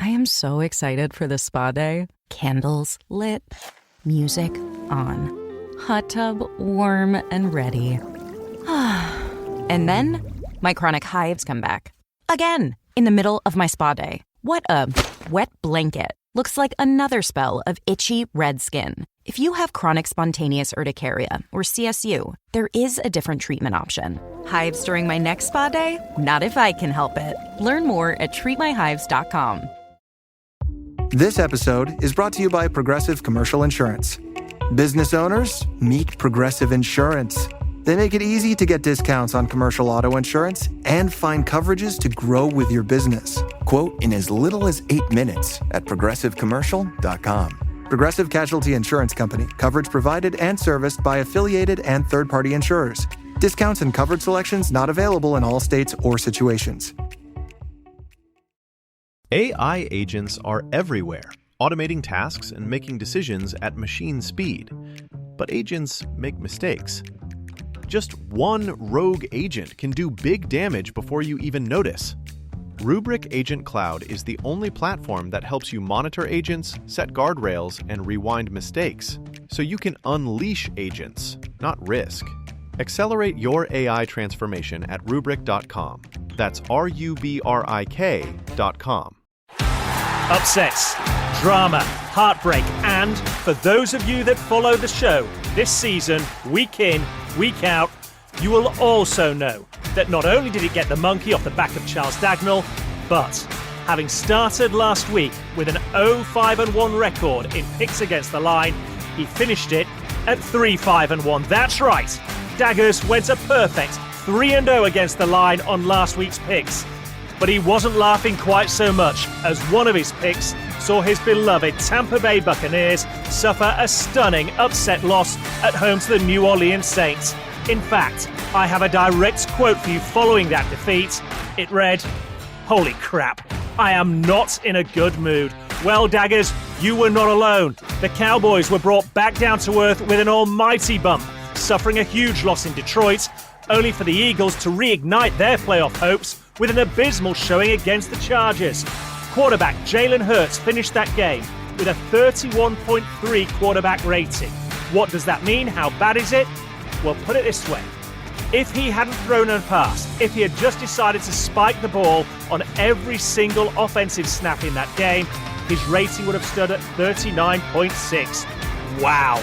I am so excited for this spa day. Candles lit, music on, hot tub warm and ready. And then my chronic hives come back. Again, in the middle of my spa day. What a wet blanket. Looks like another spell of itchy red skin. If you have chronic spontaneous urticaria, or CSU, there is a different treatment option. Hives during my next spa day? Not if I can help it. Learn more at treatmyhives.com. This episode is brought to you by Progressive Commercial Insurance. Business owners, meet Progressive Insurance. They make it easy to get discounts on commercial auto insurance and find coverages to grow with your business. Quote in as little as 8 minutes at progressivecommercial.com. Progressive Casualty Insurance Company. Coverage provided and serviced by affiliated and third-party insurers. Discounts and coverage selections not available in all states or situations. AI agents are everywhere, automating tasks and making decisions at machine speed. But agents make mistakes. Just one rogue agent can do big damage before you even notice. Rubrik Agent Cloud is the only platform that helps you monitor agents, set guardrails, and rewind mistakes, so you can unleash agents, not risk. Accelerate your AI transformation at Rubrik.com. That's RUBRIK.com. Upsets, drama, heartbreak, and for those of you that follow the show this season, week in, week out, you will also know that not only did it get the monkey off the back of Charles Dagnall, but having started last week with an 0-5-1 record in picks against the line, he finished it at 3-5-1. That's right, Daggers went a perfect 3-0 against the line on last week's picks. But he wasn't laughing quite so much as one of his picks saw his beloved Tampa Bay Buccaneers suffer a stunning upset loss at home to the New Orleans Saints. In fact, I have a direct quote for you following that defeat. It read, "Holy crap, I am not in a good mood." Well, Daggers, you were not alone. The Cowboys were brought back down to earth with an almighty bump, suffering a huge loss in Detroit, only for the Eagles to reignite their playoff hopes with an abysmal showing against the Chargers. Quarterback Jalen Hurts finished that game with a 31.3 quarterback rating. What does that mean? How bad is it? Well, put it this way. If he hadn't thrown a pass, if he had just decided to spike the ball on every single offensive snap in that game, his rating would have stood at 39.6. Wow.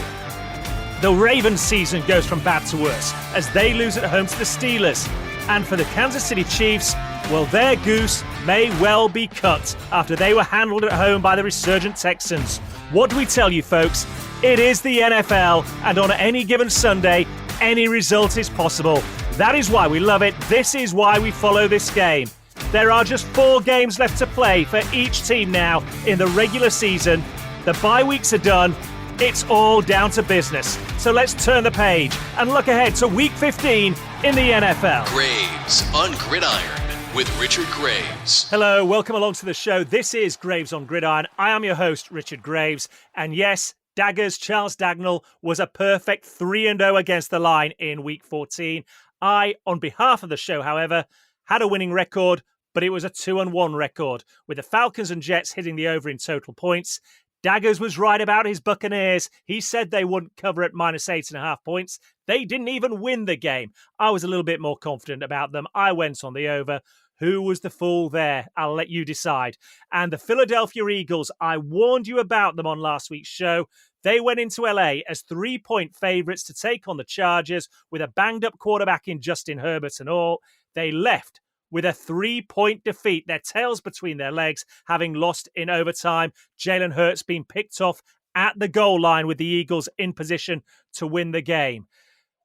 The Ravens' season goes from bad to worse as they lose at home to the Steelers. And for the Kansas City Chiefs, well, their goose may well be cut after they were handled at home by the resurgent Texans. What do we tell you, folks? It is the NFL, and on any given Sunday, any result is possible. That is why we love it. This is why we follow this game. There are just 4 games left to play for each team now in the regular season. The bye weeks are done. It's all down to business. So let's turn the page and look ahead to Week 15 in the NFL. Graves on Gridiron with Richard Graves. Hello, welcome along to the show. This is Graves on Gridiron. I am your host, Richard Graves. And yes, Daggers Charles Dagnall was a perfect 3-0 against the line in Week 14. I, on behalf of the show, however, had a winning record, but it was a 2-1 record, with the Falcons and Jets hitting the over in total points. Daggers was right about his Buccaneers. He said they wouldn't cover at -8.5 points. They didn't even win the game. I was a little bit more confident about them. I went on the over. Who was the fool there? I'll let you decide. And the Philadelphia Eagles, I warned you about them on last week's show. They went into LA as 3-point favourites to take on the Chargers with a banged-up quarterback in Justin Herbert and all. They left with a 3-point defeat, their tails between their legs, having lost in overtime. Jalen Hurts being picked off at the goal line with the Eagles in position to win the game.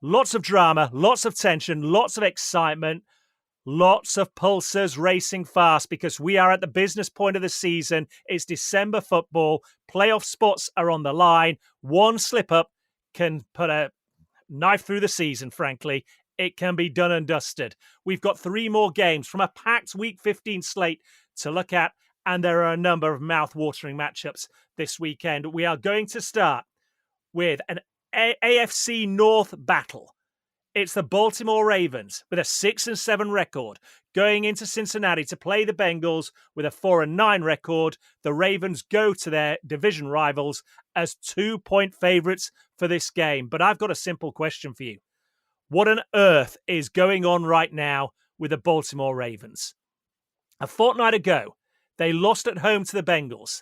Lots of drama, lots of tension, lots of excitement, lots of pulsers racing fast because we are at the business point of the season. It's December football. Playoff spots are on the line. One slip-up can put a knife through the season, frankly. It can be done and dusted. We've got 3 more games from a packed Week 15 slate to look at, and there are a number of mouth-watering matchups this weekend. We are going to start with an AFC North battle It's the Baltimore Ravens with a 6-7 record going into Cincinnati to play the Bengals with a 4-9 record. The Ravens go to their division rivals as 2-point favorites for this game. But I've got a simple question for you. What on earth is going on right now with the Baltimore Ravens? A fortnight ago, they lost at home to the Bengals.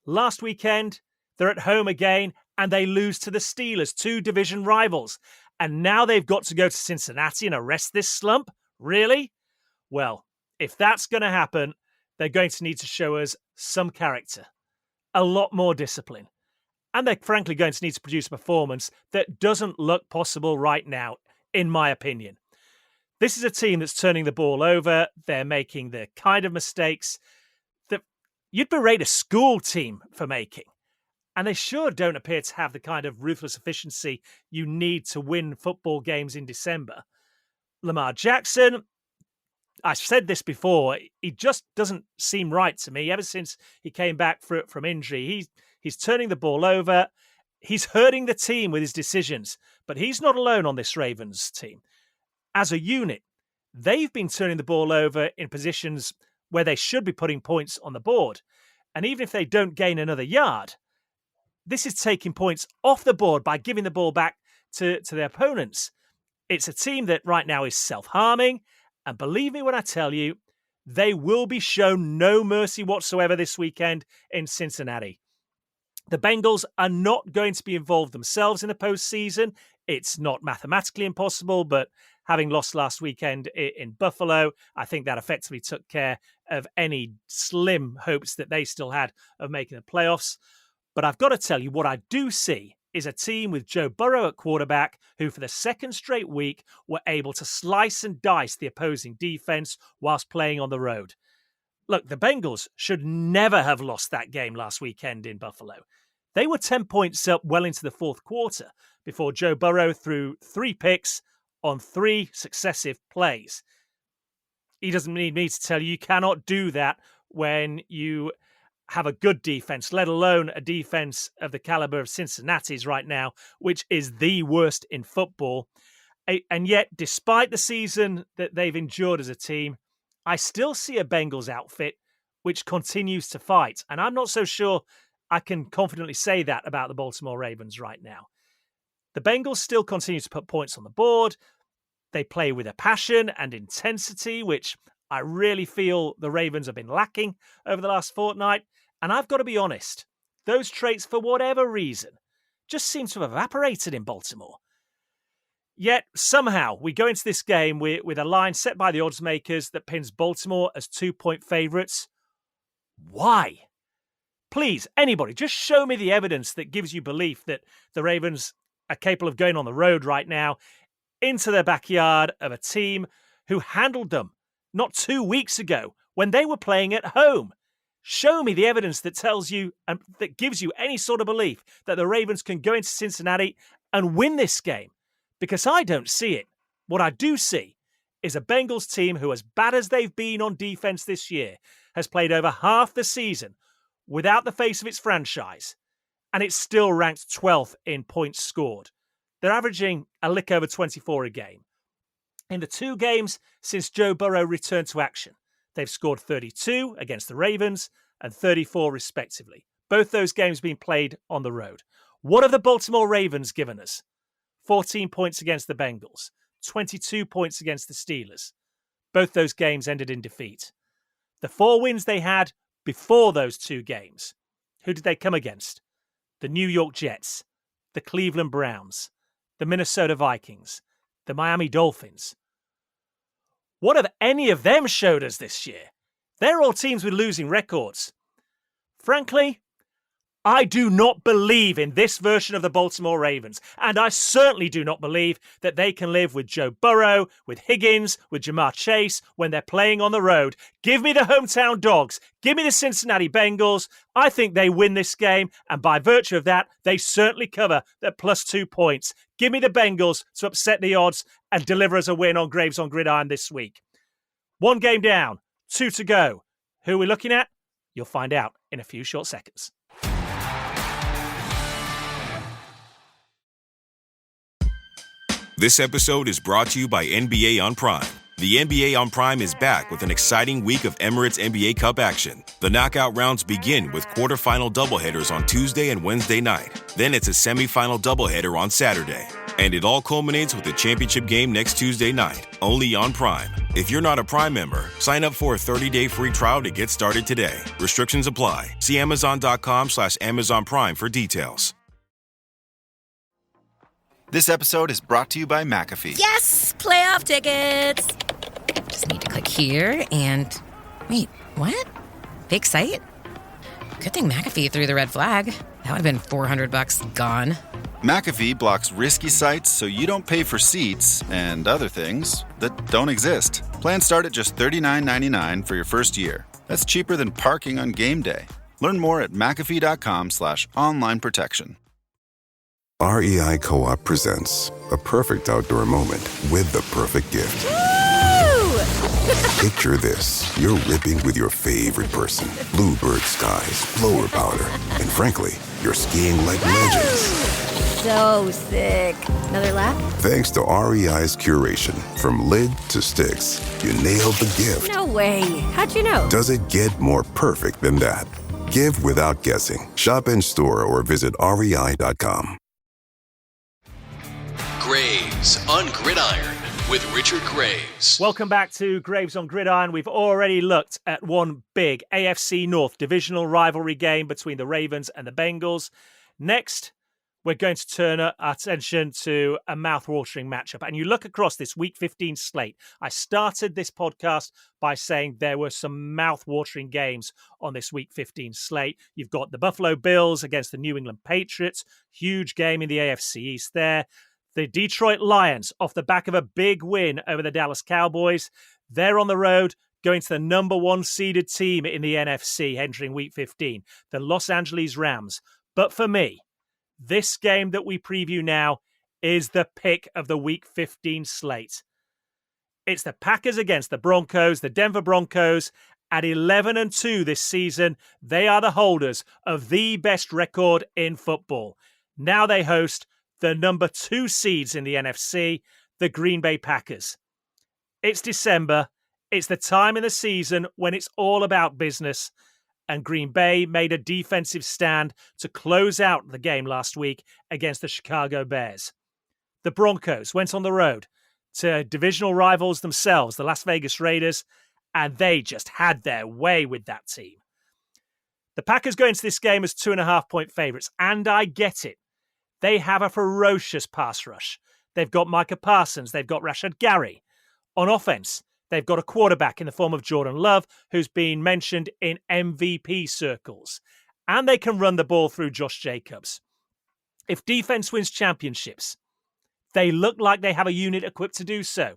Last weekend, they're at home again and they lose to the Steelers, 2 division rivals. And now they've got to go to Cincinnati and arrest this slump? Really? Well, if that's going to happen, they're going to need to show us some character, a lot more discipline. And they're frankly going to need to produce a performance that doesn't look possible right now, in my opinion. This is a team that's turning the ball over. They're making the kind of mistakes that you'd berate a school team for making. And they sure don't appear to have the kind of ruthless efficiency you need to win football games in December. Lamar Jackson, I've said this before, he just doesn't seem right to me. Ever since he came back from injury, he's turning the ball over. He's hurting the team with his decisions, but he's not alone on this Ravens team. As a unit, they've been turning the ball over in positions where they should be putting points on the board. And even if they don't gain another yard, this is taking points off the board by giving the ball back to their opponents. It's a team that right now is self-harming. And believe me when I tell you, they will be shown no mercy whatsoever this weekend in Cincinnati. The Bengals are not going to be involved themselves in the postseason. It's not mathematically impossible, but having lost last weekend in Buffalo, I think that effectively took care of any slim hopes that they still had of making the playoffs. But I've got to tell you, what I do see is a team with Joe Burrow at quarterback who for the second straight week were able to slice and dice the opposing defense whilst playing on the road. Look, the Bengals should never have lost that game last weekend in Buffalo. They were 10 points up well into the fourth quarter before Joe Burrow threw 3 picks on 3 successive plays. He doesn't need me to tell you, you cannot do that when you have a good defense, let alone a defense of the caliber of Cincinnati's right now, which is the worst in football. And yet, despite the season that they've endured as a team, I still see a Bengals outfit which continues to fight. And I'm not so sure I can confidently say that about the Baltimore Ravens right now. The Bengals still continue to put points on the board. They play with a passion and intensity, which I really feel the Ravens have been lacking over the last fortnight. And I've got to be honest, those traits, for whatever reason, just seem to have evaporated in Baltimore. Yet, somehow, we go into this game with a line set by the odds makers that pins Baltimore as 2-point favorites. Why? Please, anybody, just show me the evidence that gives you belief that the Ravens are capable of going on the road right now into their backyard of a team who handled them not 2 weeks ago when they were playing at home. Show me the evidence that tells you and that gives you any sort of belief that the Ravens can go into Cincinnati and win this game, because I don't see it. What I do see is a Bengals team who, as bad as they've been on defense this year, has played over half the season without the face of its franchise, and it's still ranked 12th in points scored. They're averaging a lick over 24 a game. In the 2 games since Joe Burrow returned to action, they've scored 32 against the Ravens and 34 respectively. Both those games being played on the road. What have the Baltimore Ravens given us? 14 points against the Bengals, 22 points against the Steelers. Both those games ended in defeat. The 4 wins they had before those 2 games, who did they come against? The New York Jets, the Cleveland Browns, the Minnesota Vikings, the Miami Dolphins. What have any of them showed us this year? They're all teams with losing records. Frankly, I do not believe in this version of the Baltimore Ravens, and I certainly do not believe that they can live with Joe Burrow, with Higgins, with Jamar Chase when they're playing on the road. Give me the hometown dogs. Give me the Cincinnati Bengals. I think they win this game, and by virtue of that, they certainly cover their +2 points. Give me the Bengals to upset the odds and deliver us a win on Graves on Gridiron this week. 1 game down, 2 to go. Who are we looking at? You'll find out in a few short seconds. This episode is brought to you by NBA on Prime. The NBA on Prime is back with an exciting week of Emirates NBA Cup action. The knockout rounds begin with quarterfinal doubleheaders on Tuesday and Wednesday night. Then it's a semifinal doubleheader on Saturday. And it all culminates with the championship game next Tuesday night, only on Prime. If you're not a Prime member, sign up for a 30-day free trial to get started today. Restrictions apply. See Amazon.com/Amazon Prime for details. This episode is brought to you by McAfee. Yes! Playoff tickets! Just need to click here and... Wait, what? Fake site? Good thing McAfee threw the red flag. That would have been $400 gone. McAfee blocks risky sites so you don't pay for seats and other things that don't exist. Plans start at just $39.99 for your first year. That's cheaper than parking on game day. Learn more at McAfee.com/online protection. REI Co-op presents a perfect outdoor moment with the perfect gift. Picture this. You're ripping with your favorite person. Bluebird skies, blower powder, and frankly, you're skiing like legends. So sick. Another lap? Thanks to REI's curation, from lid to sticks, you nailed the gift. No way. How'd you know? Does it get more perfect than that? Give without guessing. Shop in store or visit REI.com. Graves on Gridiron with Richard Graves. Welcome back to Graves on Gridiron. We've already looked at one big AFC North divisional rivalry game between the Ravens and the Bengals. Next, we're going to turn our attention to a mouth-watering matchup. And you look across this Week 15 slate. I started this podcast by saying there were some mouth-watering games on this Week 15 slate. You've got the Buffalo Bills against the New England Patriots. Huge game in the AFC East there. The Detroit Lions, off the back of a big win over the Dallas Cowboys, they're on the road going to the number one seeded team in the NFC entering Week 15, the Los Angeles Rams. But for me, this game that we preview now is the pick of the Week 15 slate. It's the Packers against the Broncos, the Denver Broncos. At 11-2 this season, they are the holders of the best record in football. Now they host the number 2 seeds in the NFC, the Green Bay Packers. It's December. It's the time in the season when it's all about business. And Green Bay made a defensive stand to close out the game last week against the Chicago Bears. The Broncos went on the road to divisional rivals themselves, the Las Vegas Raiders, and they just had their way with that team. The Packers go into this game as 2.5-point favorites, and I get it. They have a ferocious pass rush. They've got Micah Parsons. They've got Rashad Gary. On offense, they've got a quarterback in the form of Jordan Love, who's been mentioned in MVP circles. And they can run the ball through Josh Jacobs. If defense wins championships, they look like they have a unit equipped to do so.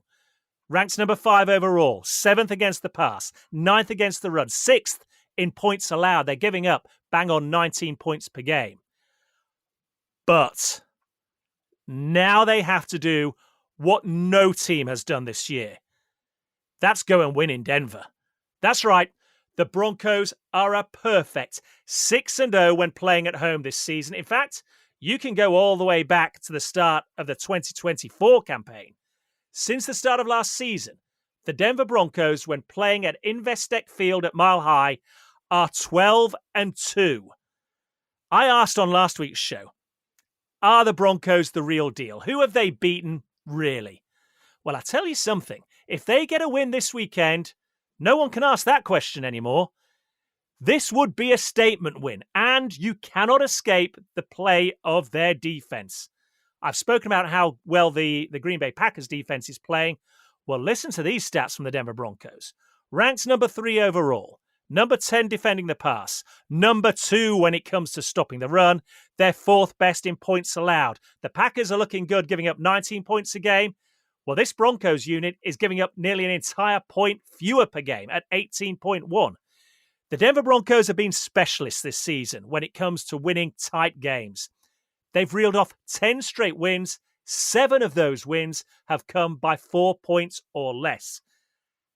Ranked number 5 overall, 7th against the pass, 9th against the run, 6th in points allowed. They're giving up bang on 19 points per game. But now they have to do what no team has done this year. That's go and win in Denver. That's right. The Broncos are a perfect 6-0 when playing at home this season. In fact, you can go all the way back to the start of the 2024 campaign. Since the start of last season, the Denver Broncos, when playing at Investec Field at Mile High, are 12-2. I asked on last week's show, are the Broncos the real deal? Who have they beaten, really? Well, I'll tell you something. If they get a win this weekend, no one can ask that question anymore. This would be a statement win, and you cannot escape the play of their defense. I've spoken about how well the Green Bay Packers defense is playing. Well, listen to these stats from the Denver Broncos. Ranked number 3 overall. Number 10 defending the pass. Number 2 when it comes to stopping the run. They're 4th best in points allowed. The Packers are looking good, giving up 19 points a game. Well, this Broncos unit is giving up nearly an entire point fewer per game at 18.1. The Denver Broncos have been specialists this season when it comes to winning tight games. They've reeled off 10 straight wins. 7 of those wins have come by 4 points or less.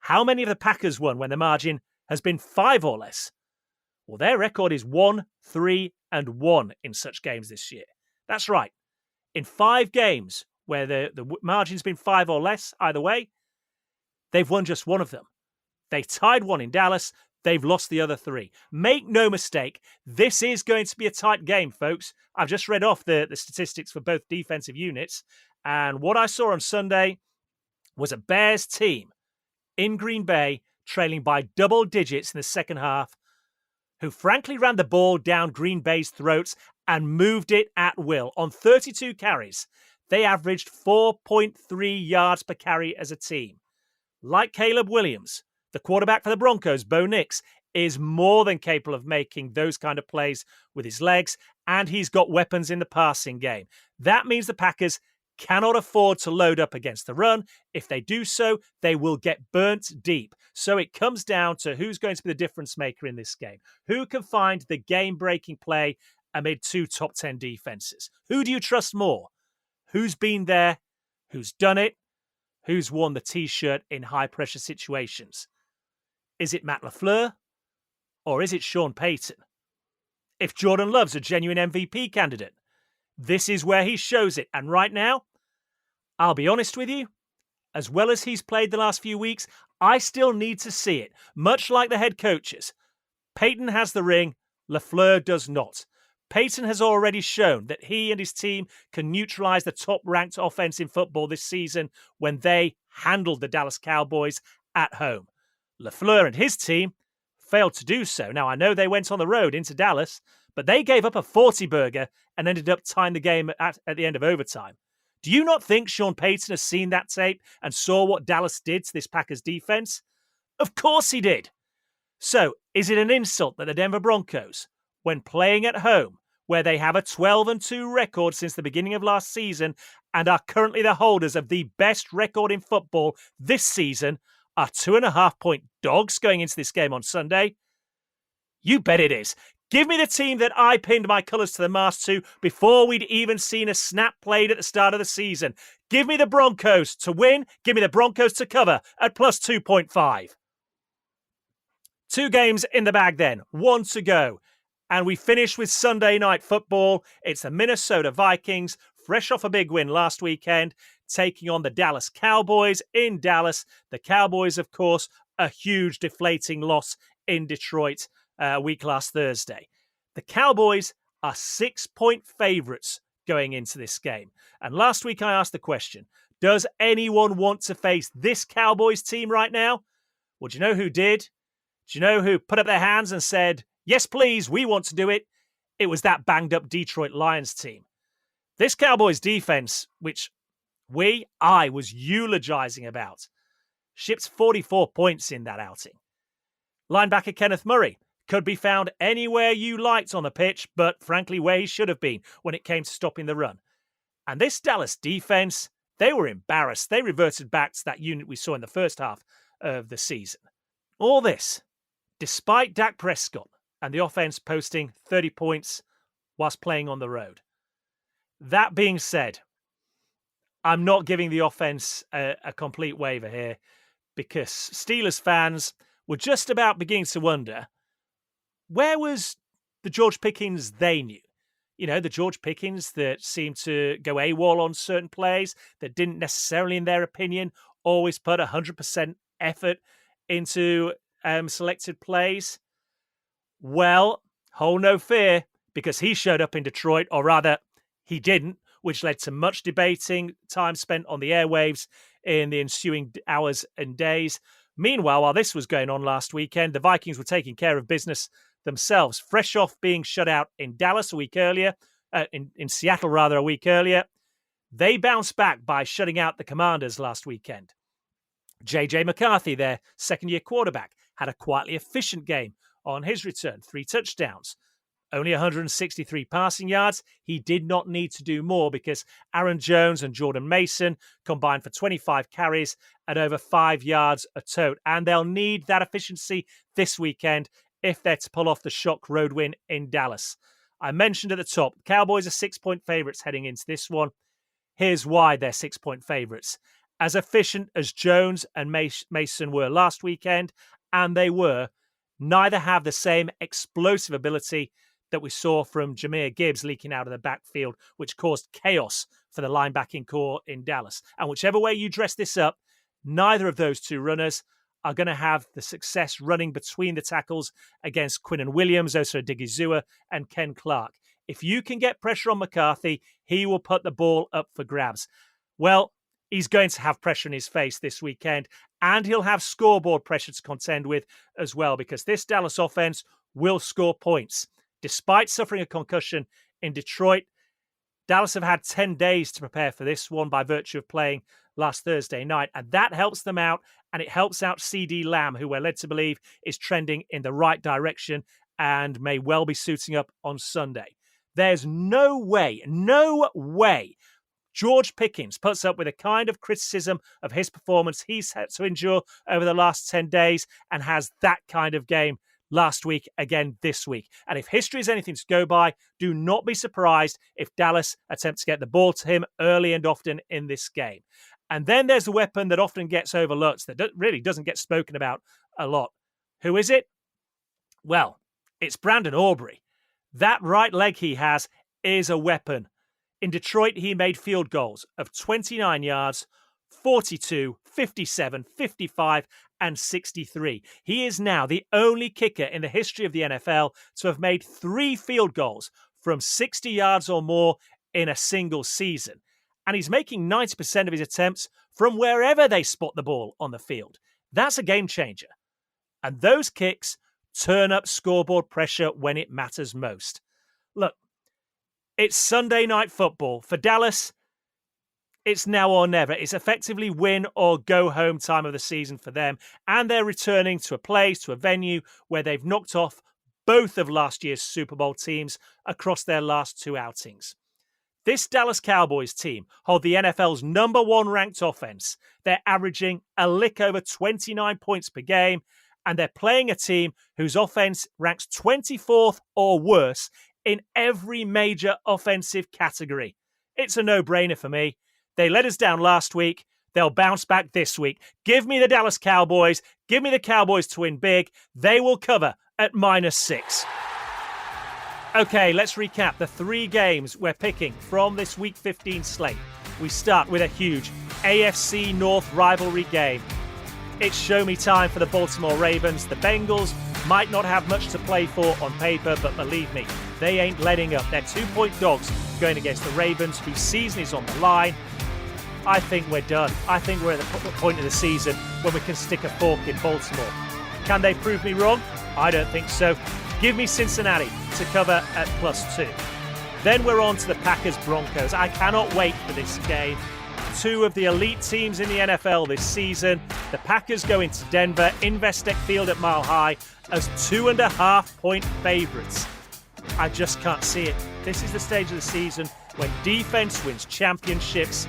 How many of the Packers won when the margin has been 5 or less? Well, their record is 1-3-1 in such games this year. That's right. In 5 games, where the margin's been 5 or less, either way, they've won just one of them. They tied one in Dallas. They've lost the other 3. Make no mistake, this is going to be a tight game, folks. I've just read off the statistics for both defensive units, and what I saw on Sunday was a Bears team in Green Bay trailing by double digits in the second half, who frankly ran the ball down Green Bay's throats and moved it at will. On 32 carries, they averaged 4.3 yards per carry as a team. Like Caleb Williams, the quarterback for the Broncos, Bo Nix, is more than capable of making those kind of plays with his legs, and he's got weapons in the passing game. That means the Packers cannot afford to load up against the run. If they do so, they will get burnt deep. So it comes down to who's going to be the difference maker in this game. Who can find the game-breaking play amid 2 top 10 defenses? Who do you trust more? Who's been there? Who's done it? Who's worn the T-shirt in high-pressure situations? Is it Matt LaFleur? Or is it Sean Payton? If Jordan Love's a genuine MVP candidate, this is where he shows it. And right now, I'll be honest with you, as well as he's played the last few weeks, I still need to see it. Much like the head coaches, Payton has the ring, LaFleur does not. Payton has already shown that he and his team can neutralize the top-ranked offense in football this season when they handled the Dallas Cowboys at home. LaFleur and his team failed to do so. Now, I know they went on the road into Dallas, but they gave up a 40-burger and ended up tying the game at the end of overtime. Do you not think Sean Payton has seen that tape and saw what Dallas did to this Packers defense? Of course he did. So, is it an insult that the Denver Broncos, when playing at home, where they have a 12-2 record since the beginning of last season and are currently the holders of the best record in football this season, are 2.5-point dogs going into this game on Sunday? You bet it is. Give me the team that I pinned my colours to the mast to before we'd even seen a snap played at the start of the season. Give me the Broncos to win. Give me the Broncos to cover at plus 2.5. 2 games in the bag then. 1 to go. And we finish with Sunday Night Football. It's the Minnesota Vikings, fresh off a big win last weekend, taking on the Dallas Cowboys in Dallas. The Cowboys, of course, a huge deflating loss in Detroit week last Thursday. The Cowboys are 6-point favourites going into this game. And last week I asked the question, does anyone want to face this Cowboys team right now? Well, do you know who did? Do you know who put up their hands and said, yes, please, we want to do it? It was that banged-up Detroit Lions team. This Cowboys defense, which I was eulogizing about, shipped 44 points in that outing. Linebacker Kenneth Murray could be found anywhere you liked on the pitch, but frankly where he should have been when it came to stopping the run. And this Dallas defense, they were embarrassed. They reverted back to that unit we saw in the first half of the season. All this, despite Dak Prescott and the offense posting 30 points whilst playing on the road. That being said, I'm not giving the offense a complete waiver here because Steelers fans were just about beginning to wonder, where was the George Pickens they knew? You know, the George Pickens that seemed to go AWOL on certain plays, that didn't necessarily, in their opinion, always put 100% effort into selected plays. Well, hold no fear, because he showed up in Detroit, or rather, he didn't, which led to much debating, time spent on the airwaves in the ensuing hours and days. Meanwhile, while this was going on last weekend, the Vikings were taking care of business themselves, fresh off being shut out in Dallas a week earlier, in Seattle rather, a week earlier. They bounced back by shutting out the Commanders last weekend. J.J. McCarthy, their second-year quarterback, had a quietly efficient game on his return, 3 touchdowns. Only 163 passing yards. He did not need to do more because Aaron Jones and Jordan Mason combined for 25 carries at over 5 yards a tote. And they'll need that efficiency this weekend if they're to pull off the shock road win in Dallas. I mentioned at the top, Cowboys are 6-point favourites heading into this one. Here's why they're 6-point favourites. As efficient as Jones and Mason were last weekend, and they were, neither have the same explosive ability that we saw from Jahmyr Gibbs leaking out of the backfield, which caused chaos for the linebacking core in Dallas. And whichever way you dress this up, neither of those two runners are going to have the success running between the tackles against Quinnen Williams, Osa Odigizua, and Ken Clark. If you can get pressure on McCarthy, he will put the ball up for grabs. Well, he's going to have pressure in his face this weekend, and he'll have scoreboard pressure to contend with as well, because this Dallas offense will score points. Despite suffering a concussion in Detroit, Dallas have had 10 days to prepare for this one by virtue of playing last Thursday night, and that helps them out, and it helps out CD Lamb, who we're led to believe is trending in the right direction and may well be suiting up on Sunday. There's no way George Pickens puts up with the kind of criticism of his performance he's had to endure over the last 10 days and has that kind of game last week again this week. And if history is anything to go by, do not be surprised if Dallas attempts to get the ball to him early and often in this game. And then there's a weapon that often gets overlooked that really doesn't get spoken about a lot. Who is it? Well, it's Brandon Aubrey. That right leg he has is a weapon. In Detroit, he made field goals of 29 yards, 42, 57, 55, and 63. He is now the only kicker in the history of the NFL to have made 3 field goals from 60 yards or more in a single season. And he's making 90% of his attempts from wherever they spot the ball on the field. That's a game changer. And those kicks turn up scoreboard pressure when it matters most. Look, it's Sunday night football. For Dallas, it's now or never. It's effectively win or go home time of the season for them. And they're returning to a place, to a venue where they've knocked off both of last year's Super Bowl teams across their last 2 outings. This Dallas Cowboys team hold the NFL's number 1 ranked offense. They're averaging a lick over 29 points per game, and they're playing a team whose offense ranks 24th or worse in every major offensive category. It's a no-brainer for me. They let us down last week. They'll bounce back this week. Give me the Dallas Cowboys. Give me the Cowboys to win big. They will cover at -6. Okay, let's recap the 3 games we're picking from this Week 15 slate. We start with a huge AFC North rivalry game. It's show me time for the Baltimore Ravens. The Bengals might not have much to play for on paper, but believe me, they ain't letting up. They're 2-point dogs going against the Ravens, whose season is on the line. I think we're done. I think we're at the point of the season when we can stick a fork in Baltimore. Can they prove me wrong? I don't think so. Give me Cincinnati to cover at +2. Then we're on to the Packers Broncos. I cannot wait for this game. 2 of the elite teams in the NFL this season. The Packers go into Denver, Investec Field at Mile High, as 2.5-point favorites. I just can't see it. This is the stage of the season when defense wins championships.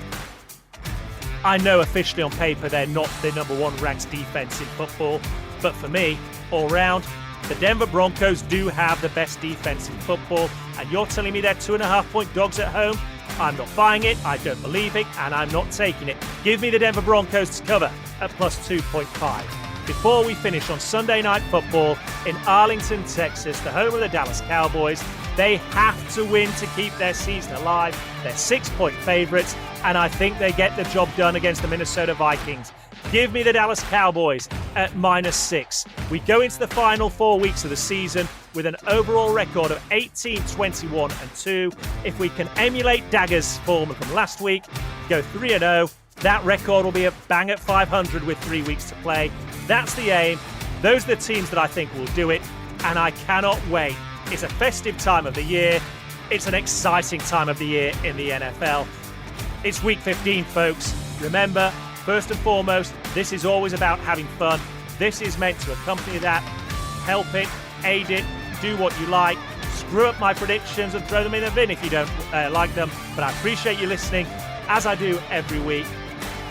I know officially on paper they're not the number 1 ranked defense in football, but for me, all round, the Denver Broncos do have the best defense in football, and you're telling me they're 2.5-point dogs at home? I'm not buying it, I don't believe it, and I'm not taking it. Give me the Denver Broncos to cover at +2.5. Before we finish on Sunday Night Football in Arlington, Texas, the home of the Dallas Cowboys, they have to win to keep their season alive. They're 6-point favorites, and I think they get the job done against the Minnesota Vikings. Give me the Dallas Cowboys at -6. We go into the final 4 weeks of the season with an overall record of 18-21-2. If we can emulate Dagger's form from last week, go 3-0, that record will be a bang at 500 with 3 weeks to play. That's the aim. Those are the teams that I think will do it, and I cannot wait. It's a festive time of the year. It's an exciting time of the year in the NFL. It's Week 15, folks. Remember, first and foremost, this is always about having fun. This is meant to accompany that. Help it, aid it, do what you like. Screw up my predictions and throw them in the bin if you don't like them. But I appreciate you listening, as I do every week.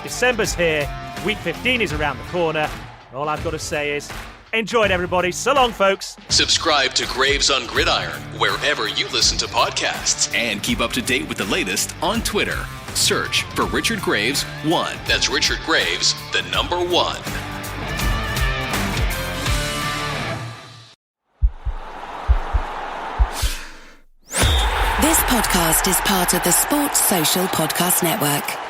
December's here. Week 15 is around the corner. All I've got to say is, enjoy it, everybody. So long, folks. Subscribe to Graves on Gridiron wherever you listen to podcasts. And keep up to date with the latest on Twitter. Search for Richard Graves 1. That's Richard Graves, the number 1. podcast is part of the Sports Social Podcast Network.